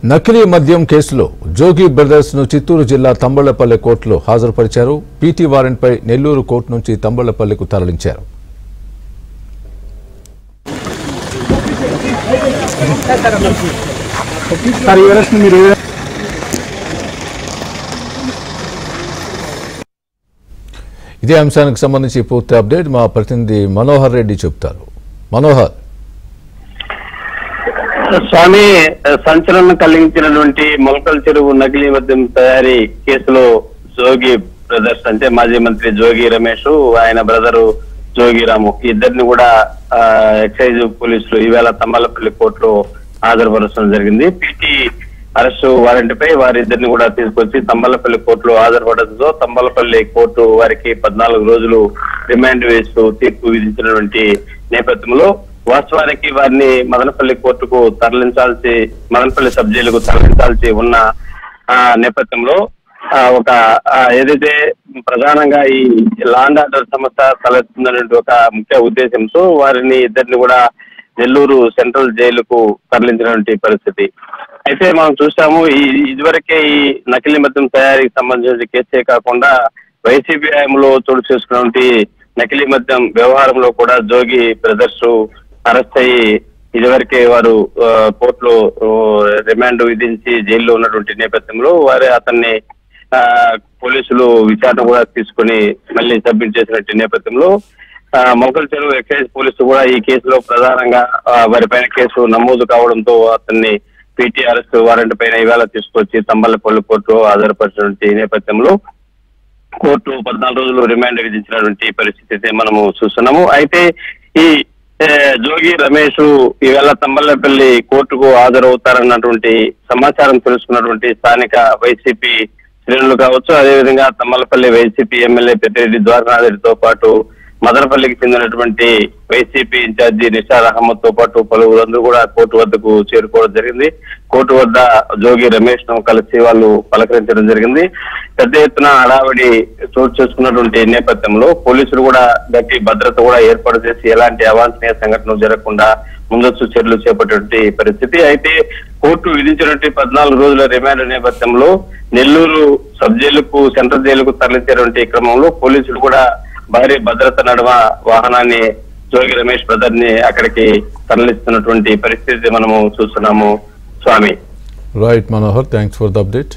నకిలీ మద్యం కేసులో జోగి బ్రదర్స్ ను చిత్తూరు జిల్లా తంబళ్లపల్లి కోర్టులో హాజరుపరిచారు. పీటీ వారెంట్ పై నెల్లూరు కోర్టు నుంచి తంబళ్లపల్లికు తరలించారు. ఇదే అంశానికి సంబంధించి పూర్తి అప్డేట్ మా ప్రతినిధి మనోహర్ రెడ్డి చెప్తారు. మనోహర్, స్వామి, సంచలనం కలిగించినటువంటి మొలకల చెరువు నకిలీ మద్యం తయారీ కేసులో జోగి బ్రదర్స్ అంటే మాజీ మంత్రి జోగి రమేష్, ఆయన బ్రదరు జోగిరాము ఇద్దరిని కూడా ఎక్సైజ్ పోలీసులు ఈవేళ తంబళ్లపల్లి కోర్టులో హాజరుపరచడం జరిగింది. పీటీ అరెస్టు వారెంట్ పై వారిద్దరిని కూడా తీసుకొచ్చి తంబళ్లపల్లి కోర్టులో హాజరుపడడంతో తంబళ్లపల్లి కోర్టు వారికి 14 రోజులు రిమాండ్ వేస్తూ తీర్పు విధించినటువంటి నేపథ్యంలో వాస్తవానికి వారిని మదనపల్లి కోర్టుకు మదనపల్లి సబ్ జైలుకు తరలించాల్సి ఉన్న నేపథ్యంలో ఒక ఏదైతే ప్రధానంగా ఈ లా అండ్ ఆర్డర్ సమస్య తలెత్తుందనే ఒక ముఖ్య ఉద్దేశంతో వారిని ఇద్దరిని కూడా నెల్లూరు సెంట్రల్ జైలుకు తరలించినటువంటి పరిస్థితి. అయితే మనం చూసాము ఇదివరకే ఈ నకిలీ మద్యం తయారీకి సంబంధించిన కేసే కాకుండా వైసీపీ హయాంలో చోటు చేసుకున్నటువంటి నకిలీ మద్యం వ్యవహారంలో కూడా జోగి బ్రదర్స్ అరెస్ట్ అయ్యి ఇదివరకే వారు కోర్టులో రిమాండ్ విధించి జైల్లో ఉన్నటువంటి నేపథ్యంలో అతన్ని పోలీసులు విచారణ కూడా తీసుకుని మళ్ళీ సబ్మిట్ చేసినటువంటి నేపథ్యంలో మొలకల చెరువు ఎక్సైజ్ పోలీసులు కూడా ఈ కేసులో ప్రధానంగా వారిపైన కేసు నమోదు కావడంతో అతన్ని పీటీ అరెస్ట్ వారెంట్ పైన ఈవేళ తీసుకొచ్చి తంబళ్లపల్లి కోర్టులో హాజరుపరిచినటువంటి నేపథ్యంలో కోర్టు 14 రోజులు రిమాండ్ విధించినటువంటి పరిస్థితి మనము చూస్తున్నాము. అయితే ఈ జోగి రమేష్ ఈవేళ తంబళ్లపల్లి కోర్టుకు హాజరవుతారన్నటువంటి సమాచారం తెలుసుకున్నటువంటి స్థానిక వైసీపీ శ్రేణులు కావచ్చు, అదేవిధంగా తంబళ్లపల్లి వైసీపీ ఎమ్మెల్యే పెద్దిరెడ్డి ద్వారనాథ్ రెడ్డితో పాటు మదనపల్లికి చెందినటువంటి వైసీపీ ఇన్ఛార్జి నిషార్ అహ్మద్ తో పాటు పలువురందరూ కూడా కోర్టు వద్దకు చేరుకోవడం జరిగింది. కోర్టు వద్ద జోగి రమేష్ ను కలిసి వాళ్ళు పలకరించడం జరిగింది. పెద్ద ఎత్తున హడావిడి చోటు చేసుకున్నటువంటి నేపథ్యంలో పోలీసులు కూడా గట్టి భద్రత కూడా ఏర్పాటు చేసి ఎలాంటి అవాంఛనీయ సంఘటనలు జరగకుండా ముందస్తు చర్యలు చేపట్టే పరిస్థితి. అయితే కోర్టు విధించినటువంటి 14 రోజుల రిమాండ్ నేపథ్యంలో నెల్లూరు సబ్ జైలుకు సెంట్రల్ జైలుకు తరలించేటువంటి క్రమంలో పోలీసులు కూడా భారీ భద్రత నడుమ వాహనాన్ని జోగి రమేష్ బ్రదర్ ని అక్కడికి తరలిస్తున్నటువంటి పరిస్థితి మనము చూస్తున్నాము. Swami, right Manohar, thanks for the update.